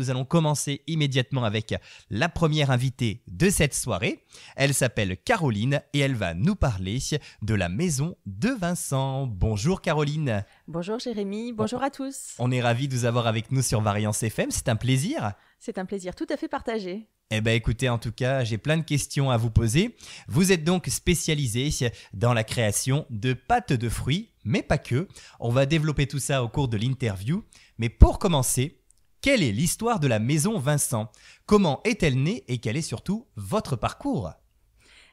Nous allons commencer immédiatement avec la première invitée de cette soirée. Elle s'appelle Caroline et elle va nous parler de la maison de Vincent. Bonjour Caroline. Bonjour Jérémy, bonjour à tous. On est ravis de vous avoir avec nous sur Variance FM, c'est un plaisir. C'est un plaisir tout à fait partagé. Eh bien écoutez, en tout cas, j'ai plein de questions à vous poser. Vous êtes donc spécialisé dans la création de pâtes de fruits, mais pas que. On va développer tout ça au cours de l'interview. Mais pour commencer, quelle est l'histoire de la maison Vincent? Comment est-elle née et quel est surtout votre parcours?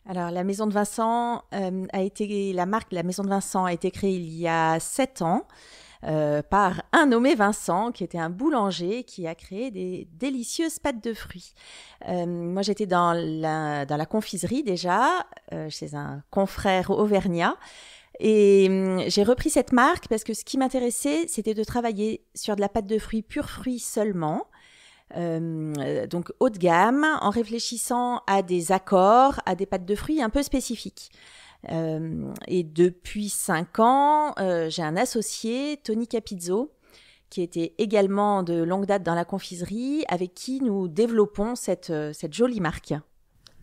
Alors la maison de Vincent la maison de Vincent a été créée il y a 7 ans par un nommé Vincent qui était un boulanger qui a créé des délicieuses pâtes de fruits. Moi j'étais dans la confiserie déjà, chez un confrère auvergnat. Et j'ai repris cette marque parce que ce qui m'intéressait, c'était de travailler sur de la pâte de fruits, pur fruits seulement, donc haut de gamme, en réfléchissant à des accords, à des pâtes de fruits un peu spécifiques. Et depuis 5 ans, j'ai un associé, Tony Capizzo, qui était également de longue date dans la confiserie, avec qui nous développons cette jolie marque.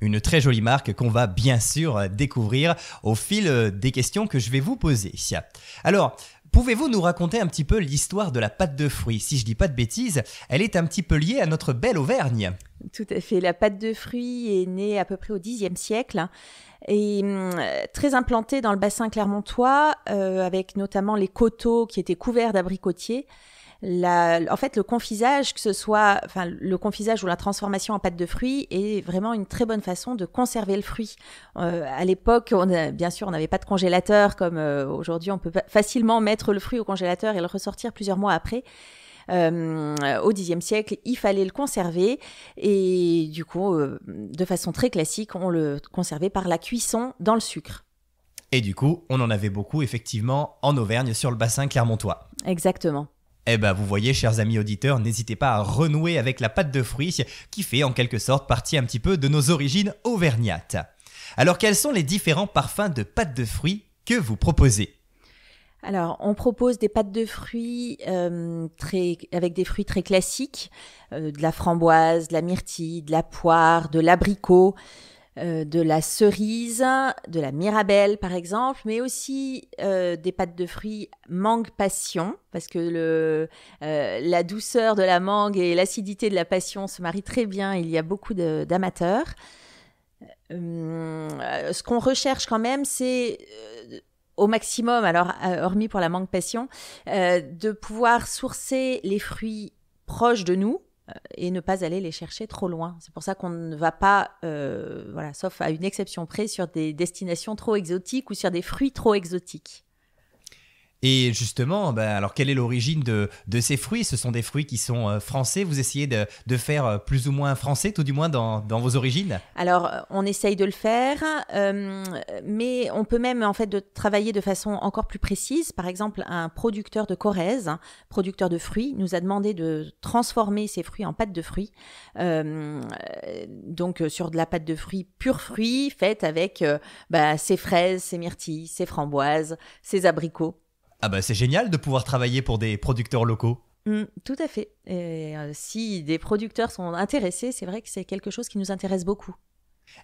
Une très jolie marque qu'on va bien sûr découvrir au fil des questions que je vais vous poser. Alors, pouvez-vous nous raconter un petit peu l'histoire de la pâte de fruits? Si je dis pas de bêtises, elle est un petit peu liée à notre belle Auvergne. Tout à fait. La pâte de fruits est née à peu près au Xe siècle et très implantée dans le bassin clermontois, avec notamment les coteaux qui étaient couverts d'abricotiers. En fait, le confisage, le confisage ou la transformation en pâte de fruits est vraiment une très bonne façon de conserver le fruit. À l'époque, on n'avait pas de congélateur comme aujourd'hui. On peut facilement mettre le fruit au congélateur et le ressortir plusieurs mois après. Au Xe siècle, il fallait le conserver et du coup, de façon très classique, on le conservait par la cuisson dans le sucre. Et du coup, on en avait beaucoup effectivement en Auvergne sur le bassin clermontois. Exactement. Eh ben, vous voyez, chers amis auditeurs, n'hésitez pas à renouer avec la pâte de fruits qui fait en quelque sorte partie un petit peu de nos origines auvergnates. Alors, quels sont les différents parfums de pâte de fruits que vous proposez? Alors, on propose des pâtes de fruits avec des fruits très classiques, de la framboise, de la myrtille, de la poire, de l'abricot, de la cerise, de la mirabelle par exemple, mais aussi des pâtes de fruits mangue passion, parce que la douceur de la mangue et l'acidité de la passion se marient très bien, il y a beaucoup d'amateurs. Ce qu'on recherche quand même, c'est au maximum, alors hormis pour la mangue passion, de pouvoir sourcer les fruits proches de nous, et ne pas aller les chercher trop loin. C'est pour ça qu'on ne va pas, sauf à une exception près, sur des destinations trop exotiques ou sur des fruits trop exotiques. Et justement, alors quelle est l'origine de ces fruits? Ce sont des fruits qui sont français. Vous essayez de faire plus ou moins français, tout du moins dans vos origines? Alors, on essaye de le faire, mais on peut même en fait travailler de façon encore plus précise. Par exemple, un producteur de Corrèze, producteur de fruits, nous a demandé de transformer ces fruits en pâte de fruits. Donc, sur de la pâte de fruits pur fruits, faite avec ses fraises, ses myrtilles, ses framboises, ses abricots. Ah bah c'est génial de pouvoir travailler pour des producteurs locaux. Tout à fait. Et si des producteurs sont intéressés, c'est vrai que c'est quelque chose qui nous intéresse beaucoup.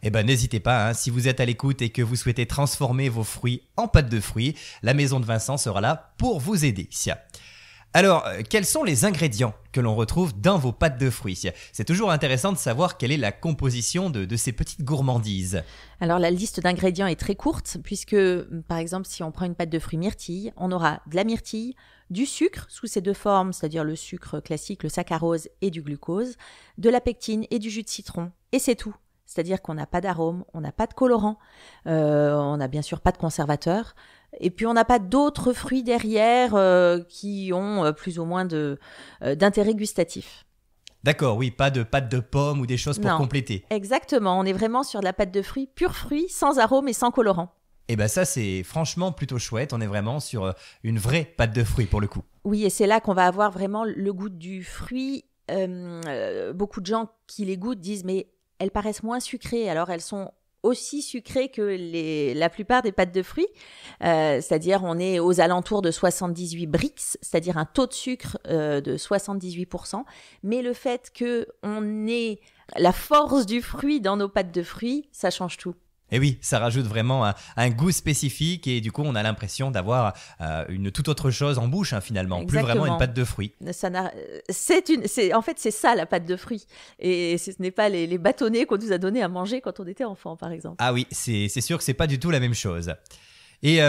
Eh ben n'hésitez pas, si vous êtes à l'écoute et que vous souhaitez transformer vos fruits en pâte de fruits, la maison de Vincent sera là pour vous aider. Alors, quels sont les ingrédients que l'on retrouve dans vos pâtes de fruits? C'est toujours intéressant de savoir quelle est la composition de ces petites gourmandises. Alors, la liste d'ingrédients est très courte puisque, par exemple, si on prend une pâte de fruits myrtille, on aura de la myrtille, du sucre sous ses deux formes, c'est-à-dire le sucre classique, le saccharose et du glucose, de la pectine et du jus de citron. Et c'est tout. C'est-à-dire qu'on n'a pas d'arôme, on n'a pas de colorant, on n'a bien sûr pas de conservateur. Et puis, on n'a pas d'autres fruits derrière qui ont plus ou moins d'intérêt gustatif. D'accord, oui, pas de pâte de pomme ou des choses pour compléter. Exactement, on est vraiment sur de la pâte de fruits, pur fruits, sans arôme et sans colorant. Et bien ça, c'est franchement plutôt chouette. On est vraiment sur une vraie pâte de fruits pour le coup. Oui, et c'est là qu'on va avoir vraiment le goût du fruit. Beaucoup de gens qui les goûtent disent « mais elles paraissent moins sucrées ». Alors, elles sont aussi sucré que la plupart des pâtes de fruits, c'est-à-dire on est aux alentours de 78 Brix, c'est-à-dire un taux de sucre de 78%, mais le fait qu'on ait la force du fruit dans nos pâtes de fruits, ça change tout. Et oui, ça rajoute vraiment un goût spécifique et du coup, on a l'impression d'avoir une toute autre chose en bouche finalement, Exactement. plus vraiment une pâte de fruits. En fait, c'est ça la pâte de fruits. Et ce n'est pas les bâtonnets qu'on nous a donné à manger quand on était enfant, par exemple. Ah oui, c'est sûr que c'est pas du tout la même chose. Et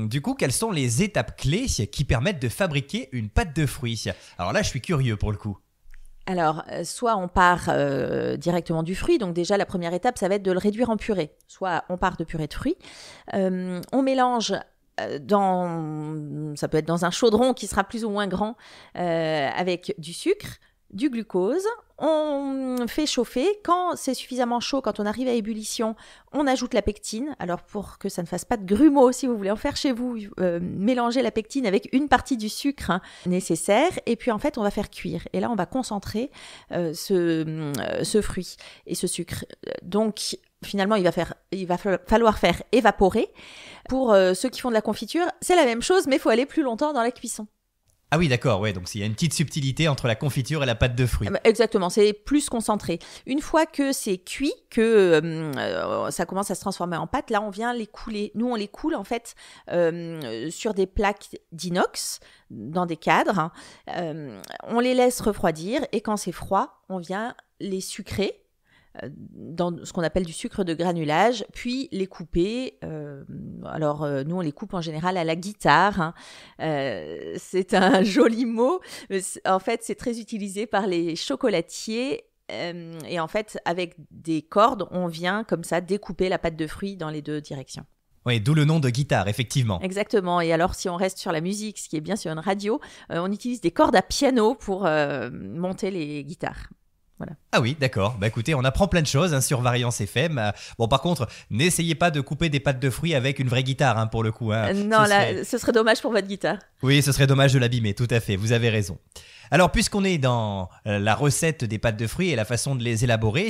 du coup, quelles sont les étapes clés qui permettent de fabriquer une pâte de fruits? Alors là, je suis curieux pour le coup. Alors, soit on part directement du fruit, donc déjà la première étape, ça va être de le réduire en purée. Soit on part de purée de fruits, on mélange ça peut être dans un chaudron qui sera plus ou moins grand, avec du sucre, du glucose. On fait chauffer. Quand c'est suffisamment chaud, quand on arrive à ébullition, on ajoute la pectine. Alors pour que ça ne fasse pas de grumeaux, si vous voulez en faire chez vous, mélangez la pectine avec une partie du sucre nécessaire. Et puis en fait, on va faire cuire. Et là, on va concentrer ce fruit et ce sucre. Donc finalement, il va falloir faire évaporer. Pour ceux qui font de la confiture, c'est la même chose, mais il faut aller plus longtemps dans la cuisson. Ah oui, d'accord, ouais, donc il y a une petite subtilité entre la confiture et la pâte de fruits. Exactement, c'est plus concentré. Une fois que c'est cuit, que ça commence à se transformer en pâte, là on vient les couler. Nous on les coule en fait sur des plaques d'inox, dans des cadres. On les laisse refroidir et quand c'est froid, on vient les sucrer dans ce qu'on appelle du sucre de granulage, puis les couper. Nous, on les coupe en général à la guitare. C'est un joli mot. En fait, c'est très utilisé par les chocolatiers. Et en fait, avec des cordes, on vient comme ça découper la pâte de fruits dans les deux directions. Oui, d'où le nom de guitare, effectivement. Exactement. Et alors, si on reste sur la musique, ce qui est bien sur une radio, on utilise des cordes à piano pour monter les guitares. Voilà. Ah oui, d'accord. Bah écoutez, on apprend plein de choses sur Variance FM. Bon, par contre, n'essayez pas de couper des pâtes de fruits avec une vraie guitare, pour le coup. Non, ce serait dommage pour votre guitare. Oui, ce serait dommage de l'abîmer, tout à fait, vous avez raison. Alors, puisqu'on est dans la recette des pâtes de fruits et la façon de les élaborer,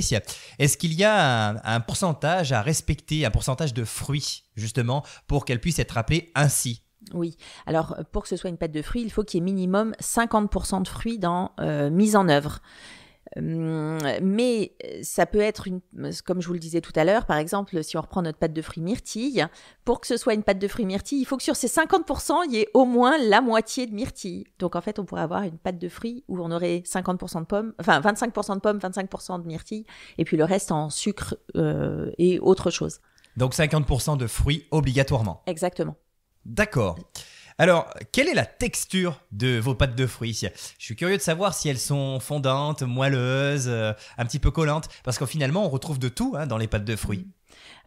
est-ce qu'il y a un pourcentage à respecter, un pourcentage de fruits, justement, pour qu'elle puisse être appelée ainsi ? Oui, alors pour que ce soit une pâte de fruits, il faut qu'il y ait minimum 50% de fruits dans mise en œuvre. Mais ça peut être, comme je vous le disais tout à l'heure, par exemple, si on reprend notre pâte de fruits myrtille, pour que ce soit une pâte de fruits myrtille, il faut que sur ces 50%, il y ait au moins la moitié de myrtille. Donc en fait, on pourrait avoir une pâte de fruits où on aurait 50% de pommes, enfin 25% de pommes, 25% de myrtille, et puis le reste en sucre et autre chose. Donc 50% de fruits obligatoirement. Exactement. D'accord. Alors, quelle est la texture de vos pâtes de fruits? Je suis curieux de savoir si elles sont fondantes, moelleuses, un petit peu collantes, parce que finalement, on retrouve de tout dans les pâtes de fruits.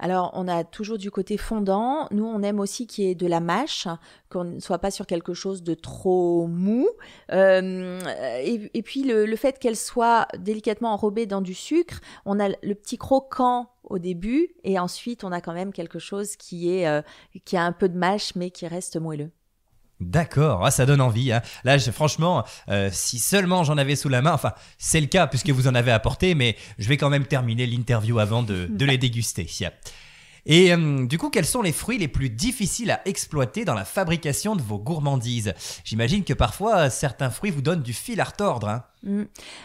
Alors, on a toujours du côté fondant. Nous, on aime aussi qu'il y ait de la mâche, qu'on ne soit pas sur quelque chose de trop mou. Et puis, le fait qu'elle soit délicatement enrobée dans du sucre, on a le petit croquant au début, et ensuite, on a quand même quelque chose qui a un peu de mâche, mais qui reste moelleux. D'accord, ça donne envie. Là, franchement, si seulement j'en avais sous la main, enfin, c'est le cas puisque vous en avez apporté, mais je vais quand même terminer l'interview avant de les déguster. Et du coup, quels sont les fruits les plus difficiles à exploiter dans la fabrication de vos gourmandises? J'imagine que parfois, certains fruits vous donnent du fil à retordre.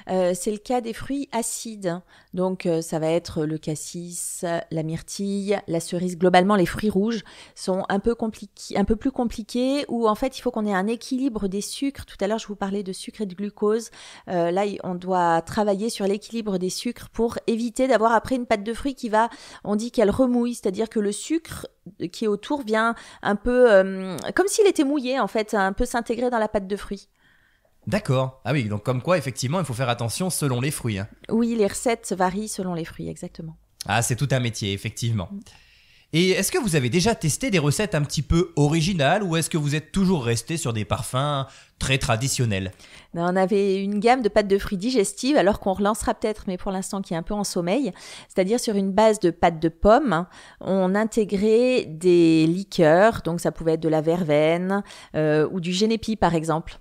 C'est le cas des fruits acides. Donc, ça va être le cassis, la myrtille, la cerise. Globalement, les fruits rouges sont un peu plus compliqués où en fait, il faut qu'on ait un équilibre des sucres. Tout à l'heure, je vous parlais de sucre et de glucose. Là, on doit travailler sur l'équilibre des sucres pour éviter d'avoir après une pâte de fruits on dit qu'elle remouille, c'est-à-dire que le sucre qui est autour vient un peu comme s'il était mouillé en fait, un peu s'intégrer dans la pâte de fruits. D'accord. Ah oui, donc comme quoi, effectivement, il faut faire attention selon les fruits. Oui, les recettes varient selon les fruits, exactement. Ah, c'est tout un métier, effectivement. Et est-ce que vous avez déjà testé des recettes un petit peu originales ou est-ce que vous êtes toujours resté sur des parfums très traditionnels? On avait une gamme de pâtes de fruits digestives, alors qu'on relancera peut-être, mais pour l'instant qui est un peu en sommeil. C'est-à-dire sur une base de pâtes de pommes, on intégrait des liqueurs, donc ça pouvait être de la verveine ou du génépi par exemple.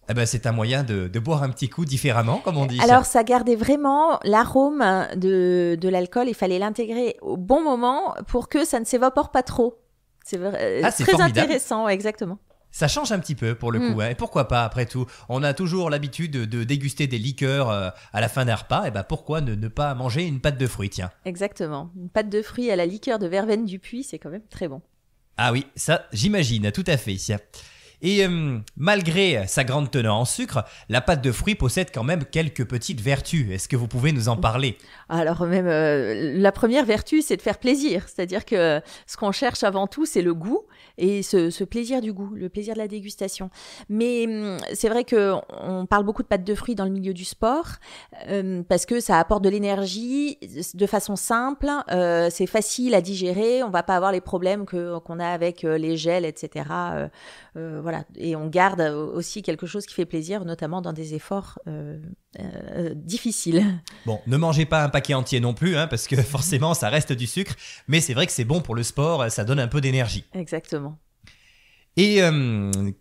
Eh ben, c'est un moyen de boire un petit coup différemment, comme on dit. Alors, ça gardait vraiment l'arôme de l'alcool. Il fallait l'intégrer au bon moment pour que ça ne s'évapore pas trop. C'est c'est très formidable. intéressant, ouais, exactement. Ça change un petit peu pour le coup, hein. Et pourquoi pas, après tout? On a toujours l'habitude de déguster des liqueurs à la fin d'un repas, et ben pourquoi ne pas manger une pâte de fruits, tiens? Exactement. Une pâte de fruits à la liqueur de verveine du Puy, c'est quand même très bon. Ah oui, ça j'imagine, tout à fait. Et malgré sa grande teneur en sucre, la pâte de fruits possède quand même quelques petites vertus. Est-ce que vous pouvez nous en parler? Alors même, la première vertu, c'est de faire plaisir. C'est-à-dire que ce qu'on cherche avant tout, c'est le goût et ce plaisir du goût, le plaisir de la dégustation. Mais c'est vrai qu'on parle beaucoup de pâte de fruits dans le milieu du sport parce que ça apporte de l'énergie de façon simple, c'est facile à digérer, on va pas avoir les problèmes qu'on a avec les gels, etc. Voilà. Et on garde aussi quelque chose qui fait plaisir, notamment dans des efforts difficiles. Bon, ne mangez pas un paquet entier non plus, hein, parce que forcément ça reste du sucre, mais c'est vrai que c'est bon pour le sport, ça donne un peu d'énergie. Exactement. Et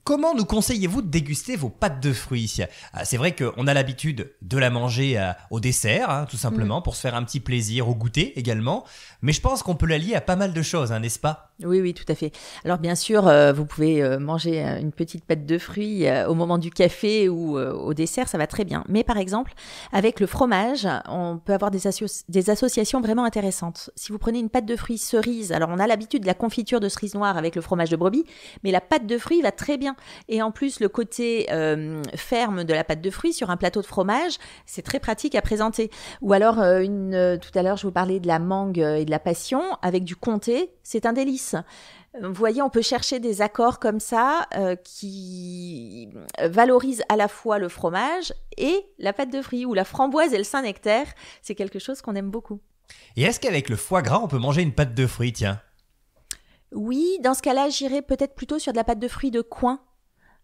comment nous conseillez-vous de déguster vos pâtes de fruits? C'est vrai qu'on a l'habitude de la manger au dessert, hein, tout simplement, pour se faire un petit plaisir, au goûter également, mais je pense qu'on peut la lier à pas mal de choses, hein, n'est-ce pas? Oui, oui, tout à fait. Alors bien sûr, vous pouvez manger une petite pâte de fruits au moment du café ou au dessert, ça va très bien. Mais par exemple, avec le fromage, on peut avoir des associations vraiment intéressantes. Si vous prenez une pâte de fruits cerise, alors on a l'habitude de la confiture de cerise noire avec le fromage de brebis, mais la pâte de fruits va très bien. Et en plus, le côté ferme de la pâte de fruits sur un plateau de fromage, c'est très pratique à présenter. Ou alors, tout à l'heure, je vous parlais de la mangue et de la passion, avec du comté, c'est un délice. Vous voyez, on peut chercher des accords comme ça qui valorisent à la fois le fromage et la pâte de fruits, ou la framboise et le Saint-Nectaire. C'est quelque chose qu'on aime beaucoup. Et est-ce qu'avec le foie gras, on peut manger une pâte de fruits, tiens? Oui, dans ce cas-là, j'irais peut-être plutôt sur de la pâte de fruits de coin.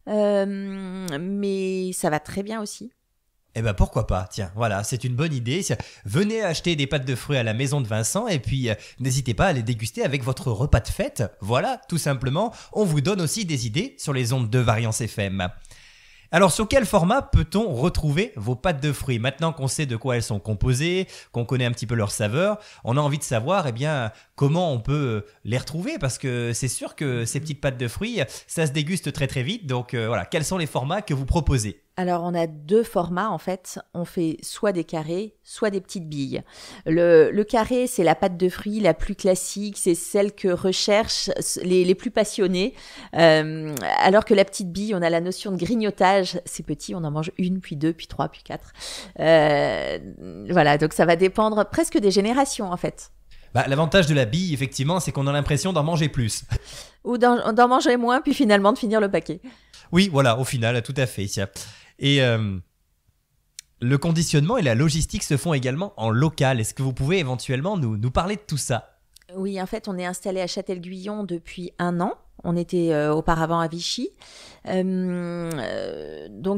Mais ça va très bien aussi. Eh ben pourquoi pas, tiens, voilà, c'est une bonne idée. Venez acheter des pâtes de fruits à la maison de Vincent et puis n'hésitez pas à les déguster avec votre repas de fête. Voilà, tout simplement, on vous donne aussi des idées sur les ondes de Variance FM. Alors, sur quel format peut-on retrouver vos pâtes de fruits? Maintenant qu'on sait de quoi elles sont composées, qu'on connaît un petit peu leur saveur, on a envie de savoir comment on peut les retrouver, parce que c'est sûr que ces petites pâtes de fruits, ça se déguste très très vite. Donc voilà, quels sont les formats que vous proposez? Alors, on a deux formats, en fait. On fait soit des carrés, soit des petites billes. Le carré, c'est la pâte de fruits la plus classique. C'est celle que recherchent les plus passionnés. Alors que la petite bille, on a la notion de grignotage. C'est petit, on en mange une, puis deux, puis trois, puis quatre. Voilà, donc ça va dépendre presque des générations, en fait. L'avantage de la bille, effectivement, c'est qu'on a l'impression d'en manger plus. Ou d'en manger moins, puis finalement de finir le paquet. Oui, voilà, au final, tout à fait. Et le conditionnement et la logistique se font également en local. Est-ce que vous pouvez éventuellement nous parler de tout ça? Oui, en fait, on est installé à Châtel-Guyon depuis 1 an. On était auparavant à Vichy. Donc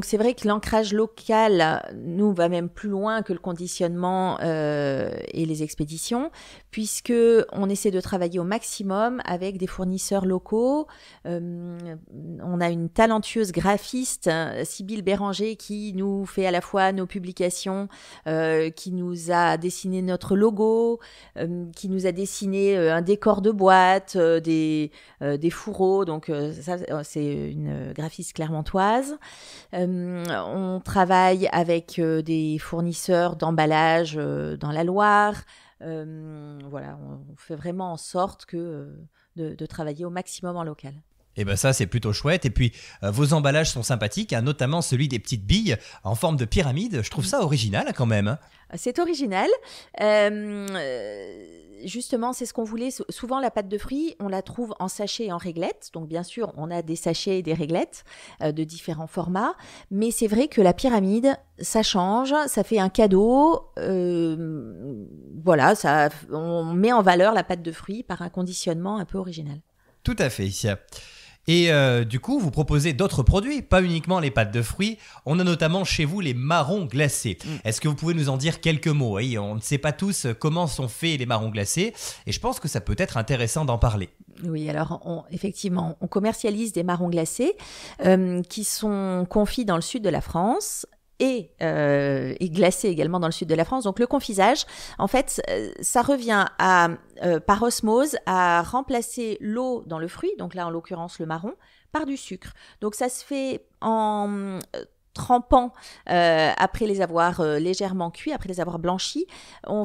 c'est vrai que l'ancrage local, nous, va même plus loin que le conditionnement et les expéditions, puisque on essaie de travailler au maximum avec des fournisseurs locaux. On a une talentueuse graphiste, Sybille Béranger, qui nous fait à la fois nos publications, qui nous a dessiné notre logo, qui nous a dessiné un décor de boîte, des fourreaux. Donc ça, c'est une graphiste clermontoise. On travaille avec des fournisseurs d'emballage dans la Loire. Voilà, on fait vraiment en sorte de travailler au maximum en local. Et ben ça, c'est plutôt chouette. Et puis, vos emballages sont sympathiques, hein, notamment celui des petites billes en forme de pyramide. Je trouve ça original quand même. C'est original. Justement, c'est ce qu'on voulait. Souvent, la pâte de fruits, on la trouve en sachet et en réglette. Donc, bien sûr, on a des sachets et des réglettes de différents formats. Mais c'est vrai que la pyramide, ça change, ça fait un cadeau. Voilà, on met en valeur la pâte de fruits par un conditionnement un peu original. Tout à fait. Et du coup, vous proposez d'autres produits, pas uniquement les pâtes de fruits. On a notamment chez vous les marrons glacés. Est-ce que vous pouvez nous en dire quelques mots? Oui, on ne sait pas tous comment sont faits les marrons glacés et je pense que ça peut être intéressant d'en parler. Oui, alors effectivement, on commercialise des marrons glacés qui sont confits dans le sud de la France. Et glacés également dans le sud de la France. Donc le confisage, en fait, ça revient par osmose à remplacer l'eau dans le fruit, donc là en l'occurrence le marron, par du sucre. Donc ça se fait en trempant après les avoir légèrement cuits, après les avoir blanchis. On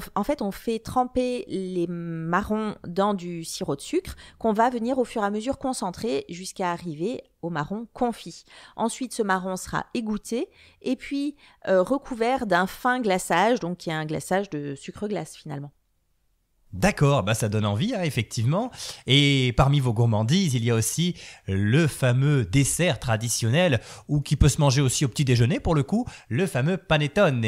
fait tremper les marrons dans du sirop de sucre qu'on va venir au fur et à mesure concentrer jusqu'à arriver au marron confit. Ensuite, ce marron sera égoutté et puis recouvert d'un fin glaçage, donc qui est un glaçage de sucre glace finalement. D'accord, bah ça donne envie, hein, effectivement. Et parmi vos gourmandises, il y a aussi le fameux dessert traditionnel, ou qui peut se manger aussi au petit déjeuner, pour le coup, le fameux panettone.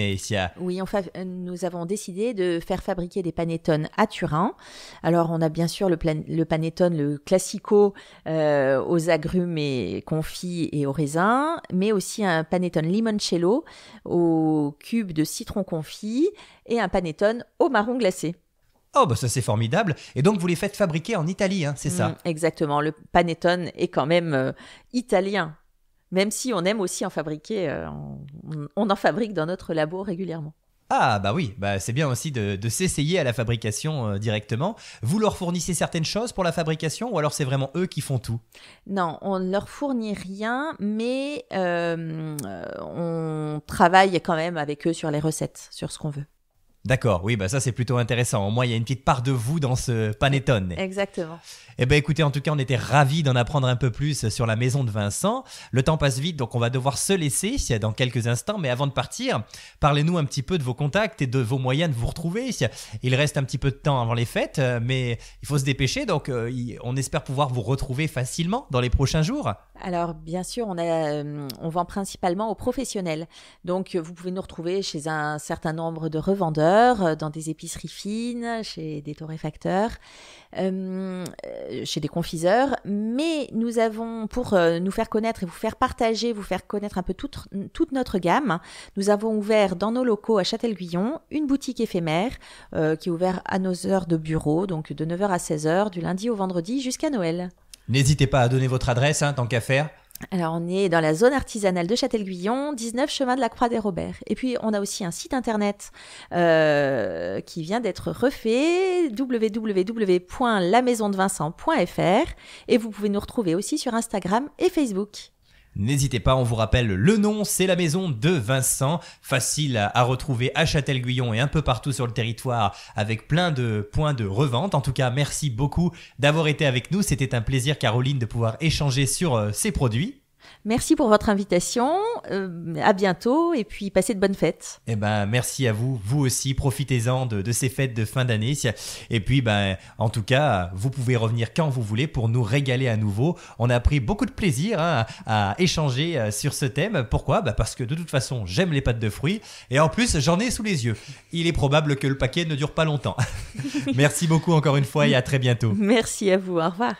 Oui, nous avons décidé de faire fabriquer des panettones à Turin. Alors, on a bien sûr le panettone, le classico, aux agrumes et confits et au raisin, mais aussi un panettone limoncello au cube de citron confit et un panettone au marron glacé. Oh, bah ça c'est formidable. Et donc vous les faites fabriquer en Italie, hein, c'est ça? Exactement. Le panettone est quand même italien. Même si on aime aussi en fabriquer, on en fabrique dans notre labo régulièrement. Ah bah oui, bah c'est bien aussi de s'essayer à la fabrication directement. Vous leur fournissez certaines choses pour la fabrication ou alors c'est vraiment eux qui font tout? Non, on ne leur fournit rien, mais on travaille quand même avec eux sur les recettes, sur ce qu'on veut. D'accord, oui, bah ça c'est plutôt intéressant. Au moins, il y a une petite part de vous dans ce panettone. Exactement. Eh bien écoutez, en tout cas, on était ravis d'en apprendre un peu plus sur la maison de Vincent. Le temps passe vite, donc on va devoir se laisser dans quelques instants. Mais avant de partir, parlez-nous un petit peu de vos contacts et de vos moyens de vous retrouver. Il reste un petit peu de temps avant les fêtes, mais il faut se dépêcher. Donc on espère pouvoir vous retrouver facilement dans les prochains jours. Alors bien sûr, on vend principalement aux professionnels. Donc vous pouvez nous retrouver chez un certain nombre de revendeurs, dans des épiceries fines, chez des torréfacteurs, chez des confiseurs. Mais nous avons, pour nous faire connaître et vous faire partager, vous faire connaître un peu toute notre gamme, nous avons ouvert dans nos locaux à Châtel-Guyon une boutique éphémère qui est ouverte à nos heures de bureau, donc de 9h à 16h, du lundi au vendredi jusqu'à Noël. N'hésitez pas à donner votre adresse, hein, tant qu'à faire. Alors, on est dans la zone artisanale de Châtel-Guyon, 19 chemin de la Croix des Robert. Et puis, on a aussi un site internet qui vient d'être refait, www.lamaisondevincent.fr. Et vous pouvez nous retrouver aussi sur Instagram et Facebook. N'hésitez pas, on vous rappelle le nom, c'est la maison de Vincent, facile à retrouver à Châtel-Guyon et un peu partout sur le territoire avec plein de points de revente. En tout cas, merci beaucoup d'avoir été avec nous, c'était un plaisir Caroline de pouvoir échanger sur ces produits. Merci pour votre invitation, à bientôt et puis passez de bonnes fêtes. Eh ben, merci à vous, vous aussi, profitez-en de ces fêtes de fin d'année. Et puis, en tout cas, vous pouvez revenir quand vous voulez pour nous régaler à nouveau. On a pris beaucoup de plaisir à échanger sur ce thème. Pourquoi? Parce que de toute façon, j'aime les pâtes de fruits et en plus, j'en ai sous les yeux. Il est probable que le paquet ne dure pas longtemps. Merci beaucoup encore une fois et à très bientôt. Merci à vous, au revoir.